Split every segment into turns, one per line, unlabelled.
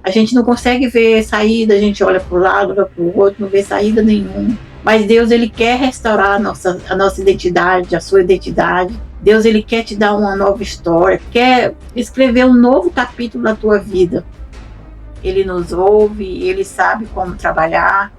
A gente não consegue ver saída, a gente olha para o lado, olha para o outro, não vê saída nenhuma. Mas Deus, Ele quer restaurar a nossa identidade, a sua identidade. Deus, Ele quer te dar uma nova história, quer escrever um novo capítulo na tua vida. Ele nos ouve, Ele sabe como trabalhar.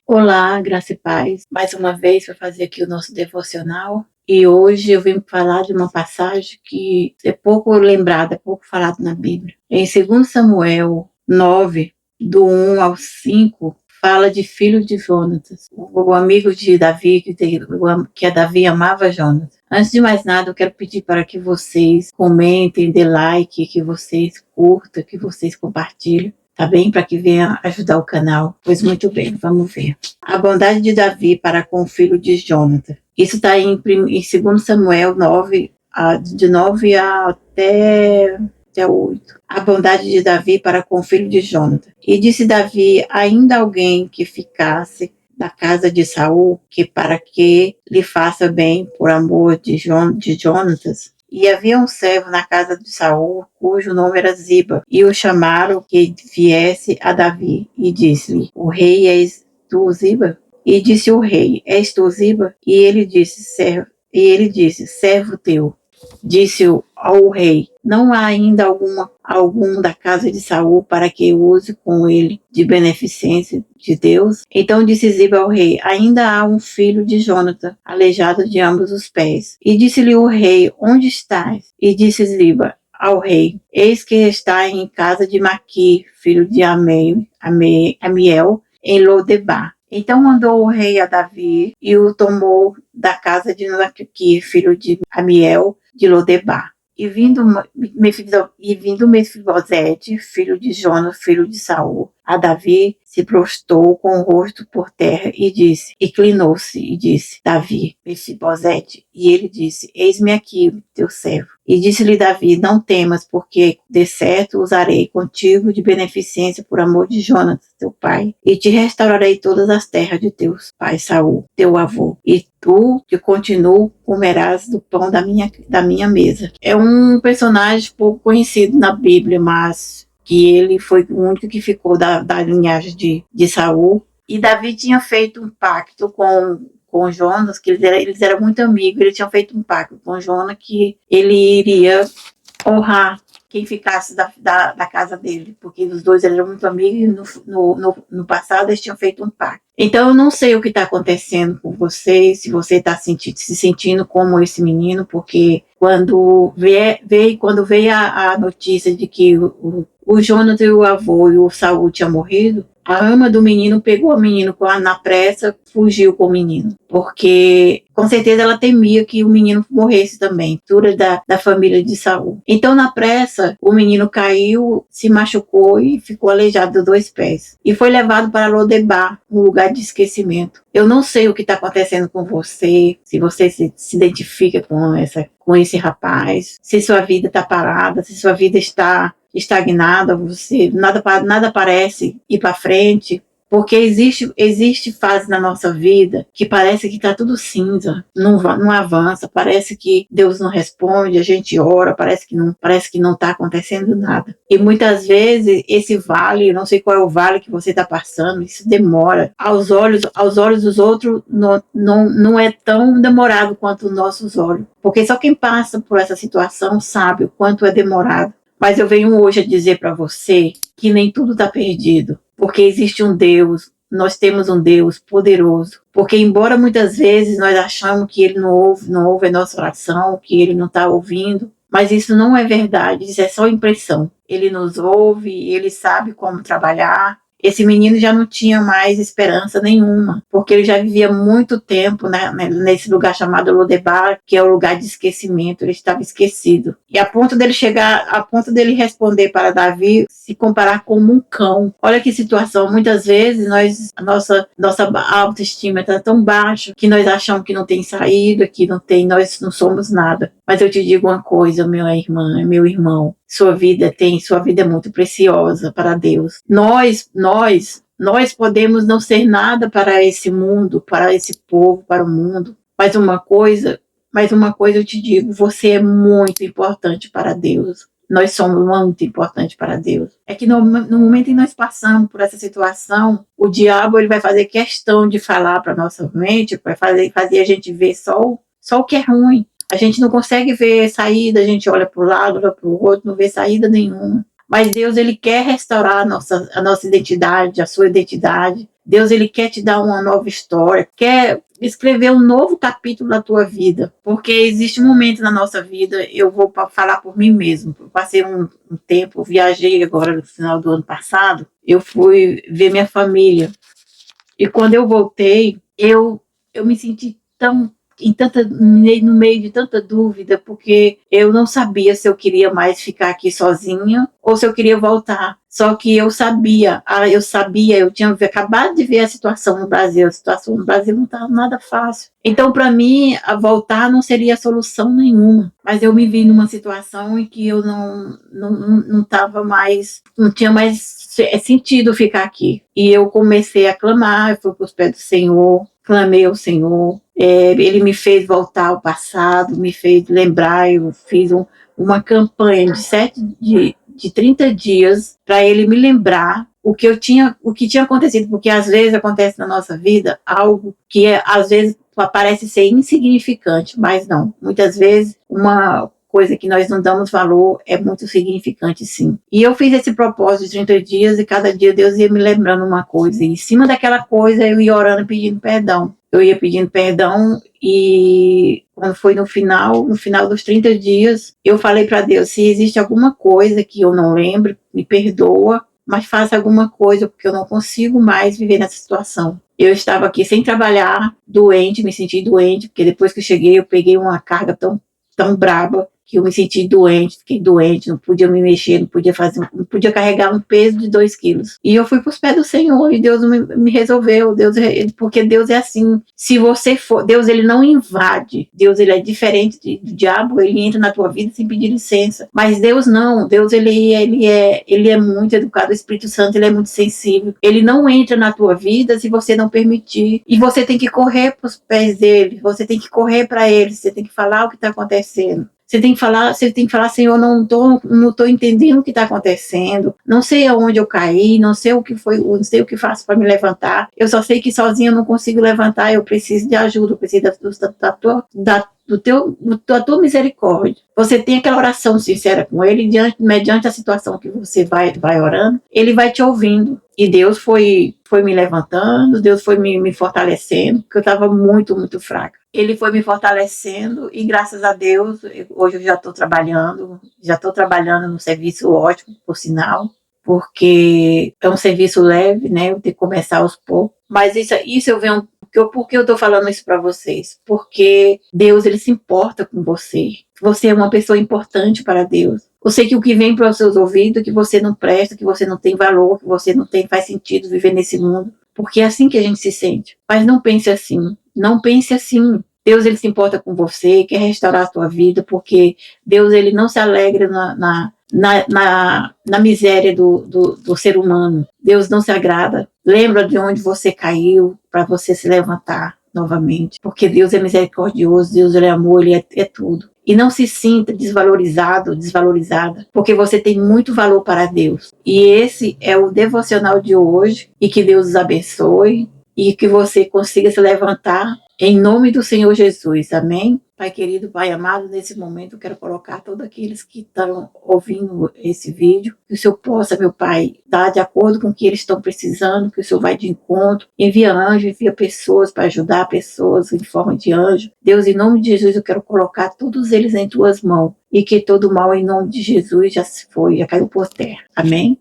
Olá, graça e paz. Mais uma vez para fazer aqui o nosso devocional. E hoje eu vim falar de uma passagem que é pouco lembrada, é pouco falada na Bíblia. Em 2 Samuel 9, do 1 ao 5, fala de filho de Jonatas, o amigo de Davi, que Davi amava Jonatas. Antes de mais nada, eu quero pedir para que vocês comentem, dê like, que vocês curtam, que vocês compartilhem. Tá bem? Para que venha ajudar o canal. Pois muito bem, vamos ver. A bondade de Davi para com o filho de Jonatas. Isso está em 2 Samuel 9, de 9 até 8. A bondade de Davi para com o filho de Jonatas. E disse Davi, ainda alguém que ficasse da casa de Saul, que para que lhe faça bem por amor de Jonatas. E havia um servo na casa de Saul, cujo nome era Ziba, e o chamaram que viesse a Davi, e disse-lhe, o rei, és tu, Ziba? E disse o rei, és tu, Ziba? E ele disse, servo teu. Disse ao rei, não há ainda algum da casa de Saul para que use com ele de beneficência de Deus? Então disse Ziba ao rei, ainda há um filho de Jonatas, aleijado de ambos os pés. E disse-lhe o rei, onde estás? E disse Ziba ao rei, eis que está em casa de Maqui, filho de Amiel, em Lodebar. Então mandou o rei a Davi e o tomou da casa de Maqui, filho de Amiel, de Lodebar. E vindo Mefibosete, filho de Jonas, filho de Saul, a Davi se prostrou com o rosto por terra e disse, inclinou-se e disse, Davi, Mefibosete. E ele disse, eis-me aqui, teu servo. E disse-lhe Davi, não temas, porque de certo usarei contigo de beneficência por amor de Jonas, teu pai, e te restaurarei todas as terras de teu pai Saul, teu avô, e tu, de continuo, comerás do pão da minha mesa. É um personagem pouco conhecido na Bíblia, mas que ele foi o único que ficou da linhagem de Saul. E Davi tinha feito um pacto com Jonas, que eles eram muito amigos, eles tinham feito um pacto com Jonas que ele iria honrar quem ficasse da casa dele, porque os dois eram muito amigos e no passado eles tinham feito um pacto. Então eu não sei o que está acontecendo com você, se você está se sentindo como esse menino, porque quando veio a notícia de que o Jonas e o avô e o Saul tinham morrido, a ama do menino pegou o menino na pressa, fugiu com o menino. Porque, com certeza, ela temia que o menino morresse também, tudo da família de Saul. Então, na pressa, o menino caiu, se machucou e ficou aleijado dos 2 pés. E foi levado para Lodebar, um lugar de esquecimento. Eu não sei o que está acontecendo com você, se você se identifica com esse rapaz, se sua vida está parada, se sua vida está estagnada, você nada parece ir para frente, porque existe fase na nossa vida que parece que está tudo cinza, não avança, parece que Deus não responde, a gente ora, parece que não está acontecendo nada. E muitas vezes esse vale, não sei qual é o vale que você está passando, isso demora. Aos olhos dos outros não é tão demorado quanto os nossos olhos, porque só quem passa por essa situação sabe o quanto é demorado. Mas eu venho hoje a dizer para você que nem tudo está perdido, porque existe um Deus, nós temos um Deus poderoso, porque embora muitas vezes nós achamos que Ele não ouve a nossa oração, que Ele não está ouvindo, mas isso não é verdade, isso é só impressão. Ele nos ouve, Ele sabe como trabalhar. Esse menino já não tinha mais esperança nenhuma, porque ele já vivia muito tempo nesse lugar chamado Lodebar, que é o lugar de esquecimento, ele estava esquecido. E a ponto dele responder para Davi, se comparar como um cão. Olha que situação, muitas vezes a nossa autoestima está tão baixa que nós achamos que não tem saída, nós não somos nada. Mas eu te digo uma coisa, minha irmã, meu irmão, sua vida é muito preciosa para Deus. Nós podemos não ser nada para esse mundo, para esse povo, para o mundo. Mas uma coisa eu te digo, você é muito importante para Deus. nós somos muito importantes para Deus. É que no momento em que nós passamos por essa situação, o diabo ele vai fazer questão de falar para nossa mente, vai fazer a gente ver só o que é ruim. A gente não consegue ver saída, a gente olha para o lado, olha para o outro, não vê saída nenhuma. Mas Deus, ele quer restaurar a nossa identidade, a sua identidade. Deus, ele quer te dar uma nova história, quer escrever um novo capítulo da tua vida. Porque existe um momento na nossa vida, eu vou falar por mim mesmo. Eu passei um tempo, eu viajei agora no final do ano passado, eu fui ver minha família. E quando eu voltei, eu me senti no meio de tanta dúvida, porque eu não sabia se eu queria mais ficar aqui sozinha ou se eu queria voltar. Só que eu tinha acabado de ver a situação no Brasil. A situação no Brasil não estava nada fácil. Então, para mim, voltar não seria solução nenhuma. Mas eu me vi numa situação em que eu não estava mais, não tinha mais sentido ficar aqui. E eu comecei a clamar, eu fui para os pés do Senhor, clamei ao Senhor. Ele me fez voltar ao passado, me fez lembrar, eu fiz uma campanha de 30 dias para ele me lembrar o que tinha acontecido, porque às vezes acontece na nossa vida algo que às vezes parece ser insignificante, mas não. Muitas vezes uma coisa que nós não damos valor é muito significante, sim. E eu fiz esse propósito de 30 dias e cada dia Deus ia me lembrando uma coisa. E em cima daquela coisa eu ia orando e pedindo perdão. Eu ia pedindo perdão e quando foi no final dos 30 dias, eu falei para Deus, se existe alguma coisa que eu não lembro, me perdoa, mas faça alguma coisa, porque eu não consigo mais viver nessa situação. Eu estava aqui sem trabalhar, doente, me senti doente, porque depois que eu cheguei, eu peguei uma carga tão braba, que eu me senti doente, fiquei doente, não podia me mexer, não podia carregar um peso de 2 quilos. E eu fui para os pés do Senhor e Deus me resolveu, porque Deus é assim, se você for, Deus ele não invade, Deus ele é diferente do diabo, ele entra na tua vida sem pedir licença, mas Deus não, Deus ele é muito educado, o Espírito Santo ele é muito sensível, ele não entra na tua vida se você não permitir, e você tem que correr para os pés dele, você tem que correr para ele, você tem que falar o que está acontecendo. Você tem que falar, Senhor, não tô entendendo o que está acontecendo, não sei aonde eu caí, não sei o que foi, não sei o que faço para me levantar. Eu só sei que sozinha eu não consigo levantar, eu preciso de ajuda, eu preciso da tua misericórdia. Você tem aquela oração sincera com ele, mediante a situação que você vai orando, ele vai te ouvindo. E Deus foi me levantando, Deus foi me fortalecendo, porque eu estava muito, muito fraca. Ele foi me fortalecendo e graças a Deus, hoje eu já estou trabalhando no serviço ótimo, por sinal, porque é um serviço leve, né? Eu tenho que começar aos poucos. Mas isso eu venho. Por que eu estou falando isso para vocês? Porque Deus, ele se importa com você. Você é uma pessoa importante para Deus. Eu sei que o que vem para os seus ouvidos, que você não presta, que você não tem valor, que você não faz sentido viver nesse mundo. Porque é assim que a gente se sente. Mas não pense assim. Não pense assim. Deus, ele se importa com você, quer restaurar a sua vida, porque Deus, ele não se alegra na miséria do ser humano. Deus não se agrada. Lembra de onde você caiu para você se levantar novamente. Porque Deus é misericordioso, Deus ele é amor, ele é tudo. E não se sinta desvalorizada, porque você tem muito valor para Deus. E esse é o devocional de hoje. E que Deus os abençoe e que você consiga se levantar em nome do Senhor Jesus. Amém? Pai querido, Pai amado, nesse momento eu quero colocar todos aqueles que estão ouvindo esse vídeo, que o Senhor possa, meu Pai, dar de acordo com o que eles estão precisando, que o Senhor vai de encontro, envia anjos, envia pessoas para ajudar pessoas em forma de anjo. Deus, em nome de Jesus, eu quero colocar todos eles em tuas mãos, e que todo mal em nome de Jesus já se foi, já caiu por terra. Amém?